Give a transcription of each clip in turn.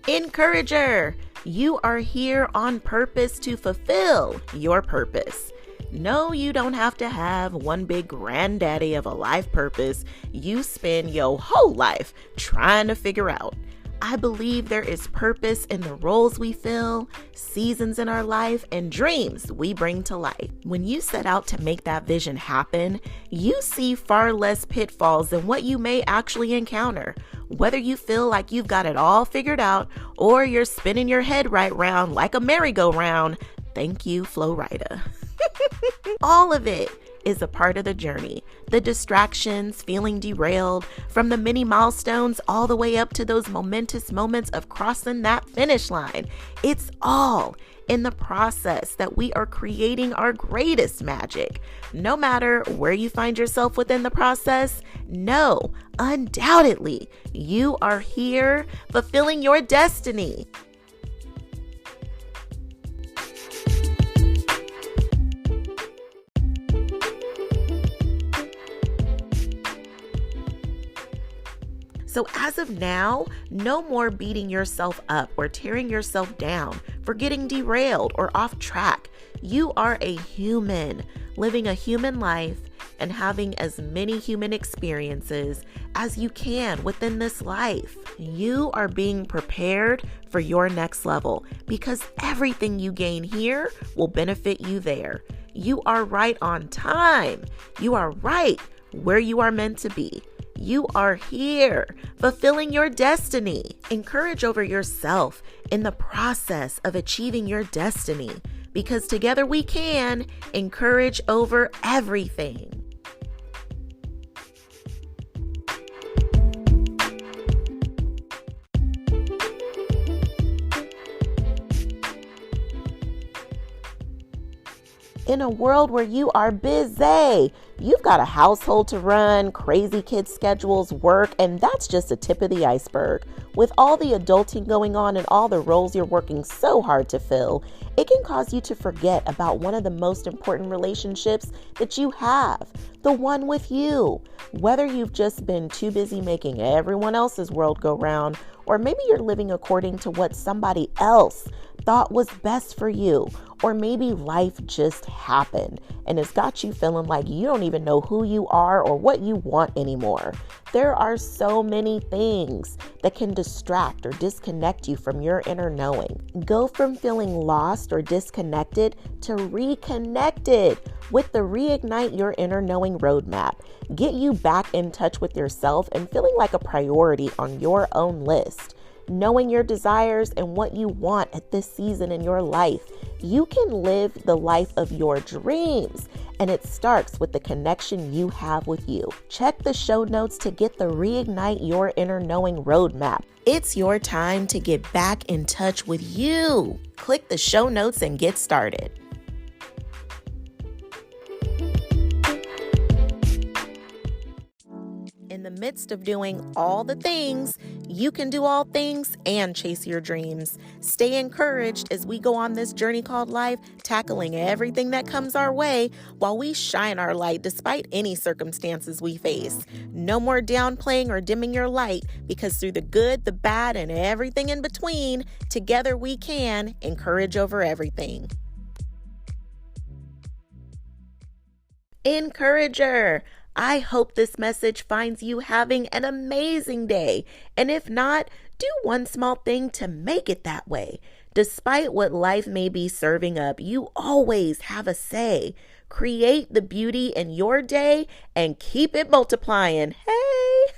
Encourager, you are here on purpose to fulfill your purpose. No, you don't have to have one big granddaddy of a life purpose you spend your whole life trying to figure out. I believe there is purpose in the roles we fill, seasons in our life, and dreams we bring to life. When you set out to make that vision happen, you see far less pitfalls than what you may actually encounter. Whether you feel like you've got it all figured out or you're spinning your head right round like a merry-go-round, thank you, Flo Rida. All of it is a part of the journey. The distractions, feeling derailed, from the many milestones all the way up to those momentous moments of crossing that finish line. It's all in the process that we are creating our greatest magic. No matter where you find yourself within the process, know, undoubtedly, you are here fulfilling your destiny. So as of now, no more beating yourself up or tearing yourself down for getting derailed or off track. You are a human, living a human life and having as many human experiences as you can within this life. You are being prepared for your next level because everything you gain here will benefit you there. You are right on time. You are right where you are meant to be. You are here, fulfilling your destiny. Encourage over yourself in the process of achieving your destiny, because together we can encourage over everything. In a world where you are busy, you've got a household to run, crazy kids' schedules, work, and that's just the tip of the iceberg. With all the adulting going on and all the roles you're working so hard to fill, it can cause you to forget about one of the most important relationships that you have, the one with you. Whether you've just been too busy making everyone else's world go round, or maybe you're living according to what somebody else thought was best for you, or maybe life just happened and it's got you feeling like you don't even know who you are or what you want anymore. There are so many things that can distract or disconnect you from your inner knowing. Go from feeling lost or disconnected to reconnected with the Reignite Your Inner Knowing roadmap. Get you back in touch with yourself and feeling like a priority on your own list. Knowing your desires and what you want at this season in your life, you can live the life of your dreams. And it starts with the connection you have with you. Check the show notes to get the Reignite Your Inner Knowing roadmap. It's your time to get back in touch with you. Click the show notes and get started. In the midst of doing all the things, you can do all things and chase your dreams. Stay encouraged as we go on this journey called life, tackling everything that comes our way while we shine our light despite any circumstances we face. No more downplaying or dimming your light, because through the good, the bad, and everything in between, together we can encourage over everything. Encourager, I hope this message finds you having an amazing day. And if not, do one small thing to make it that way. Despite what life may be serving up, you always have a say. Create the beauty in your day and keep it multiplying. Hey!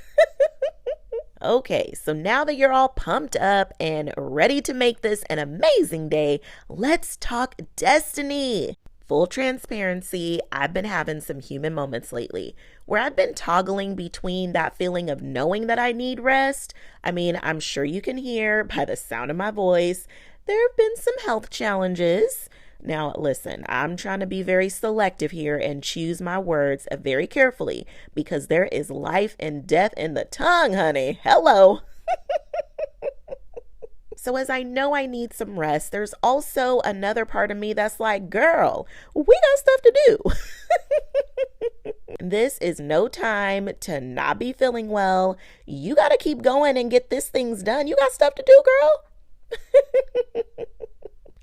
Okay, so now that you're all pumped up and ready to make this an amazing day, let's talk destiny. Full transparency, I've been having some human moments lately where I've been toggling between that feeling of knowing that I need rest. I'm sure you can hear by the sound of my voice, there have been some health challenges. Now, listen, I'm trying to be very selective here and choose my words very carefully because there is life and death in the tongue, honey. Hello. So as I know I need some rest, there's also another part of me that's like, girl, we got stuff to do. This is no time to not be feeling well. You got to keep going and get these things done. You got stuff to do, girl.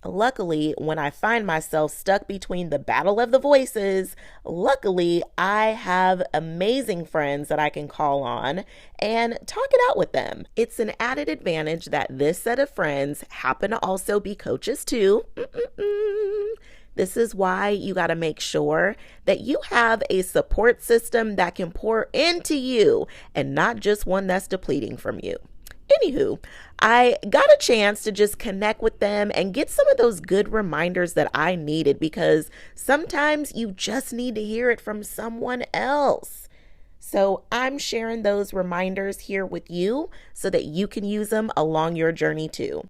Luckily, when I find myself stuck between the battle of the voices, luckily I have amazing friends that I can call on and talk it out with them. It's an added advantage that this set of friends happen to also be coaches too. This is why you got to make sure that you have a support system that can pour into you and not just one that's depleting from you. Anywho, I got a chance to just connect with them and get some of those good reminders that I needed, because sometimes you just need to hear it from someone else. So I'm sharing those reminders here with you so that you can use them along your journey too.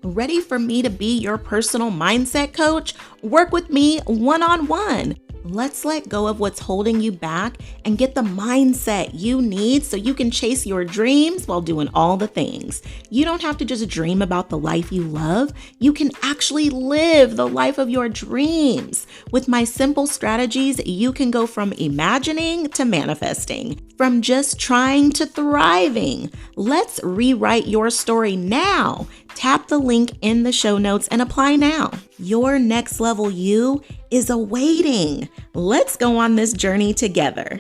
Ready for me to be your personal mindset coach? Work with me one-on-one. Let's let go of what's holding you back and get the mindset you need so you can chase your dreams while doing all the things. You don't have to just dream about the life you love. You can actually live the life of your dreams. With my simple strategies, you can go from imagining to manifesting, from just trying to thriving. Let's rewrite your story now. Tap the link in the show notes and apply now. Your next level you is awaiting. Let's go on this journey together.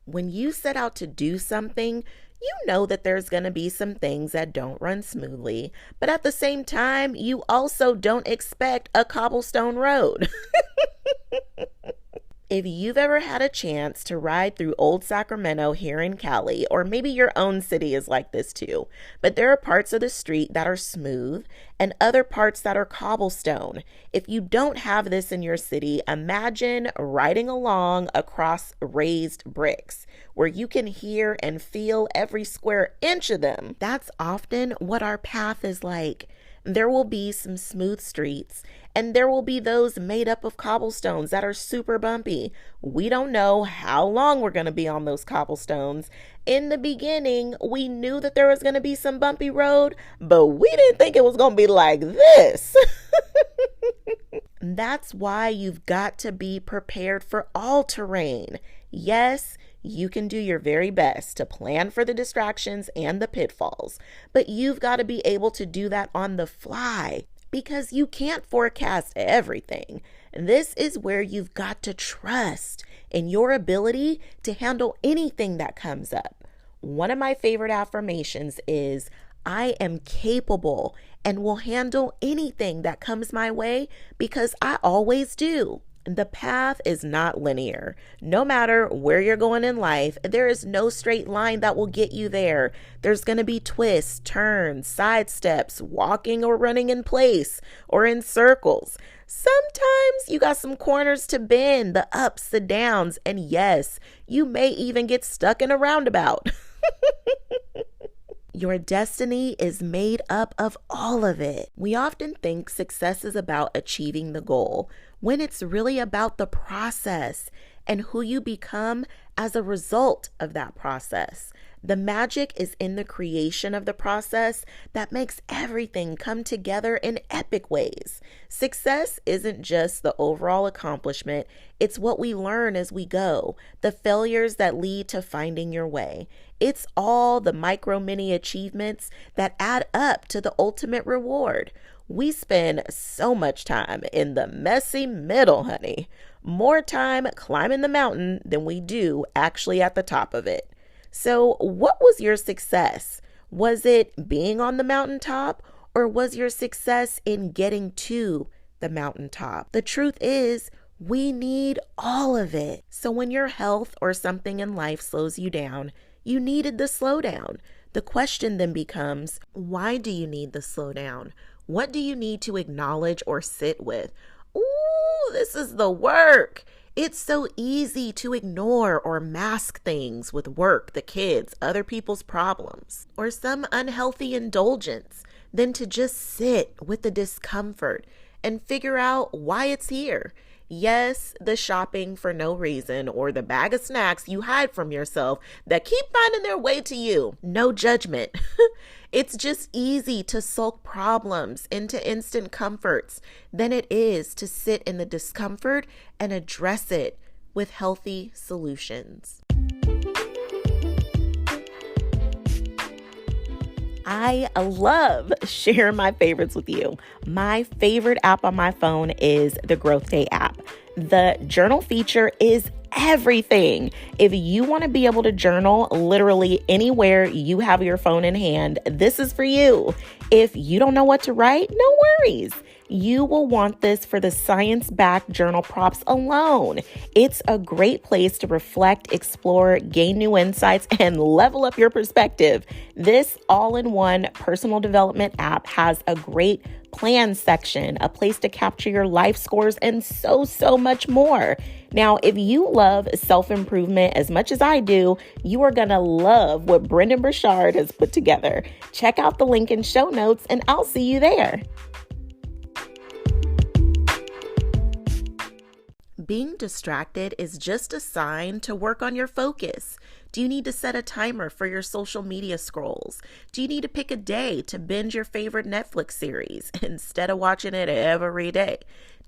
When you set out to do something, you know that there's going to be some things that don't run smoothly, but at the same time, you also don't expect a cobblestone road. If you've ever had a chance to ride through Old Sacramento here in Cali, or maybe your own city is like this too, but there are parts of the street that are smooth and other parts that are cobblestone. If you don't have this in your city, imagine riding along across raised bricks where you can hear and feel every square inch of them. That's often what our path is like. There will be some smooth streets, and there will be those made up of cobblestones that are super bumpy. We don't know how long we're going to be on those cobblestones. In the beginning, we knew that there was going to be some bumpy road, but we didn't think it was going to be like this. That's why you've got to be prepared for all terrain. Yes, you can do your very best to plan for the distractions and the pitfalls, but you've got to be able to do that on the fly because you can't forecast everything. This is where you've got to trust in your ability to handle anything that comes up. One of my favorite affirmations is, I am capable and will handle anything that comes my way because I always do. The path is not linear. No matter where you're going in life, there is no straight line that will get you there. There's going to be twists, turns, side steps, walking or running in place or in circles. Sometimes you got some corners to bend, the ups, the downs, and yes, you may even get stuck in a roundabout. Your destiny is made up of all of it. We often think success is about achieving the goal, when it's really about the process and who you become as a result of that process. The magic is in the creation of the process that makes everything come together in epic ways. Success isn't just the overall accomplishment, it's what we learn as we go, the failures that lead to finding your way. It's all the micro mini achievements that add up to the ultimate reward. We spend so much time in the messy middle, honey. More time climbing the mountain than we do actually at the top of it. So what was your success? Was it being on the mountaintop, or was your success in getting to the mountaintop? The truth is, we need all of it. So when your health or something in life slows you down, you needed the slowdown. The question then becomes, why do you need the slowdown? What do you need to acknowledge or sit with? Ooh, this is the work. It's so easy to ignore or mask things with work, the kids, other people's problems, or some unhealthy indulgence than to just sit with the discomfort and figure out why it's here. Yes, the shopping for no reason or the bag of snacks you hide from yourself that keep finding their way to you. No judgment. It's just easy to sulk problems into instant comforts than it is to sit in the discomfort and address it with healthy solutions. I love sharing my favorites with you. My favorite app on my phone is the Growth Day app. The journal feature is everything. If you want to be able to journal literally anywhere you have your phone in hand, this is for you. If you don't know what to write, no worries. You will want this for the science-backed journal prompts alone. It's a great place to reflect, explore, gain new insights, and level up your perspective. This all-in-one personal development app has a great plan section, a place to capture your life scores, and so much more. Now, if you love self-improvement as much as I do, you are going to love what Brendan Burchard has put together. Check out the link in show notes, and I'll see you there. Being distracted is just a sign to work on your focus. Do you need to set a timer for your social media scrolls? Do you need to pick a day to binge your favorite Netflix series instead of watching it every day?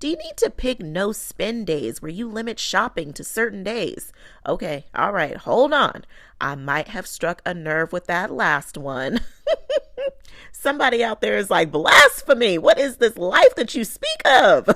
Do you need to pick no spend days where you limit shopping to certain days? Okay, all right, hold on. I might have struck a nerve with that last one. Somebody out there is like, blasphemy. What is this life that you speak of?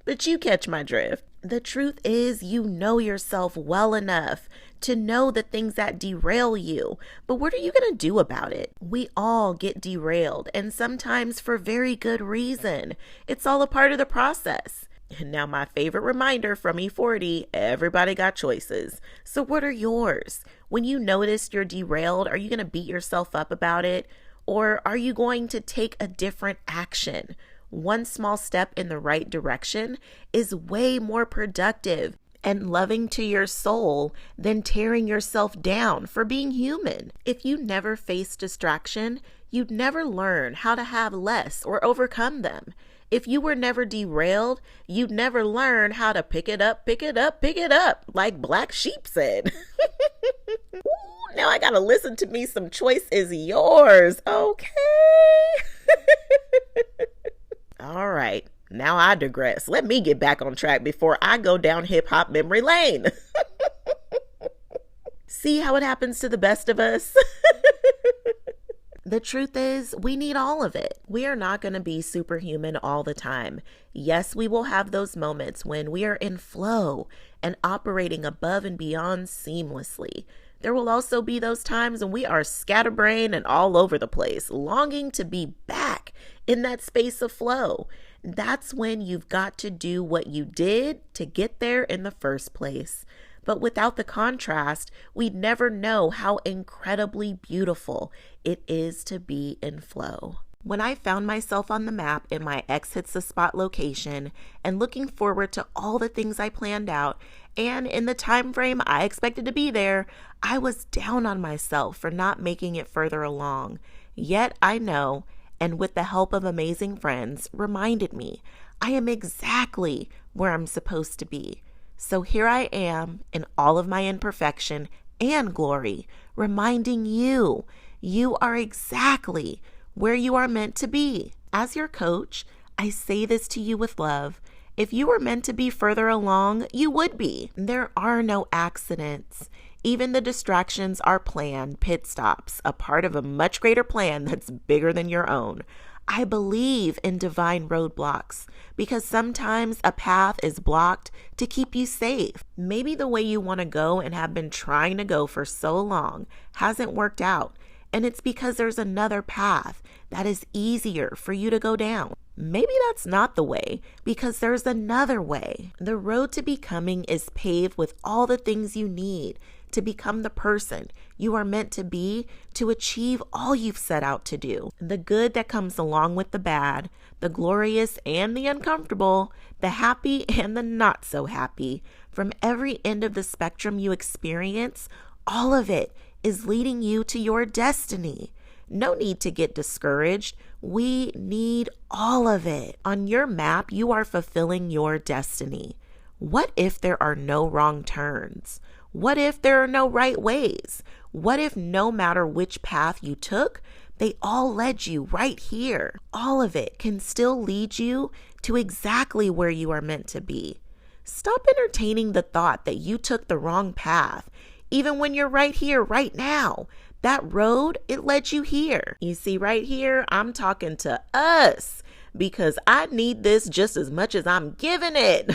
But you catch my drift. The truth is, you know yourself well enough to know the things that derail you. But what are you going to do about it? We all get derailed, and sometimes for very good reason. It's all a part of the process. And now my favorite reminder from E40, everybody got choices. So what are yours? When you notice you're derailed, are you going to beat yourself up about it? Or are you going to take a different action? One small step in the right direction is way more productive and loving to your soul than tearing yourself down for being human. If you never face distraction, you'd never learn how to have less or overcome them. If you were never derailed, you'd never learn how to pick it up, like Black Sheep said. Ooh, now I gotta listen to me some Choice is Yours, okay? All right, now I digress. Let me get back on track before I go down hip-hop memory lane. See how it happens to the best of us? The truth is, we need all of it. We are not going to be superhuman all the time. Yes, we will have those moments when we are in flow and operating above and beyond seamlessly. There will also be those times when we are scatterbrained and all over the place, longing to be back in that space of flow. That's when you've got to do what you did to get there in the first place. But without the contrast, we'd never know how incredibly beautiful it is to be in flow. When I found myself on the map in my X Hits the Spot location and looking forward to all the things I planned out, and in the time frame I expected to be there, I was down on myself for not making it further along. Yet I know, and with the help of amazing friends, reminded me I am exactly where I'm supposed to be. So here I am in all of my imperfection and glory, reminding you, you are exactly where you are meant to be. As your coach, I say this to you with love. If you were meant to be further along, you would be. There are no accidents. Even the distractions are planned pit stops, a part of a much greater plan that's bigger than your own. I believe in divine roadblocks because sometimes a path is blocked to keep you safe. Maybe the way you want to go and have been trying to go for so long hasn't worked out, and it's because there's another path that is easier for you to go down. Maybe that's not the way because there's another way. The road to becoming is paved with all the things you need to become the person you are meant to be, to achieve all you've set out to do. The good that comes along with the bad, the glorious and the uncomfortable, the happy and the not so happy, from every end of the spectrum you experience, all of it is leading you to your destiny. No need to get discouraged. We need all of it. On your map, you are fulfilling your destiny. What if there are no wrong turns? What if there are no right ways? What if no matter which path you took, they all led you right here? All of it can still lead you to exactly where you are meant to be. Stop entertaining the thought that you took the wrong path, even when you're right here, right now. That road, it led you here. You see, right here, I'm talking to us because I need this just as much as I'm giving it.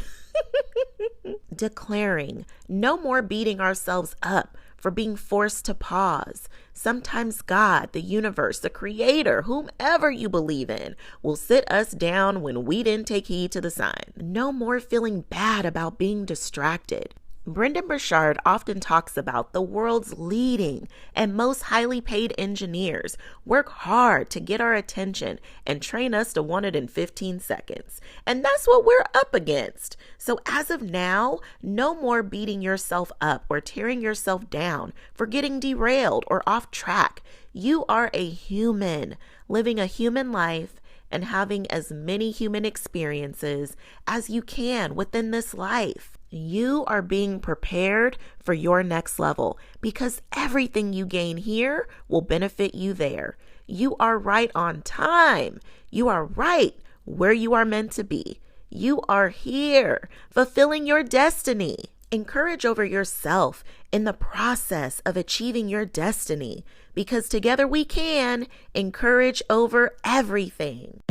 Declaring, no more beating ourselves up for being forced to pause. Sometimes God, the universe, the creator, whomever you believe in, will sit us down when we didn't take heed to the sign. No more feeling bad about being distracted. Brendan Burchard often talks about the world's leading and most highly paid engineers work hard to get our attention and train us to want it in 15 seconds. And that's what we're up against. So as of now, no more beating yourself up or tearing yourself down for getting derailed or off track. You are a human living a human life and having as many human experiences as you can within this life. You are being prepared for your next level because everything you gain here will benefit you there. You are right on time. You are right where you are meant to be. You are here, fulfilling your destiny. Encourage over yourself in the process of achieving your destiny because together we can encourage over everything.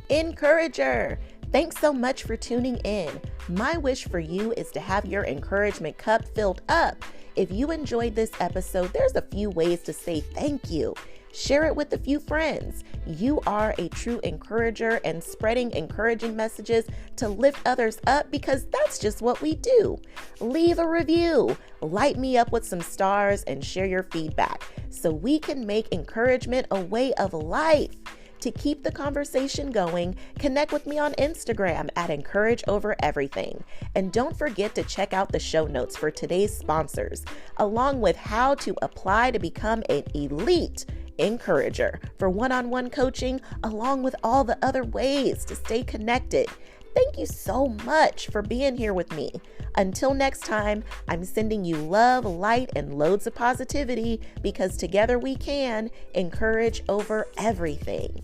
Encourager, thanks so much for tuning in. My wish for you is to have your encouragement cup filled up. If you enjoyed this episode, there's a few ways to say thank you. Share it with a few friends. You are a true encourager and spreading encouraging messages to lift others up because that's just what we do. Leave a review, light me up with some stars, and share your feedback so we can make encouragement a way of life. To keep the conversation going, connect with me on Instagram at Encourage Over Everything. And don't forget to check out the show notes for today's sponsors, along with how to apply to become an elite encourager for one-on-one coaching, along with all the other ways to stay connected. Thank you so much for being here with me. Until next time, I'm sending you love, light, and loads of positivity because together we can encourage over everything.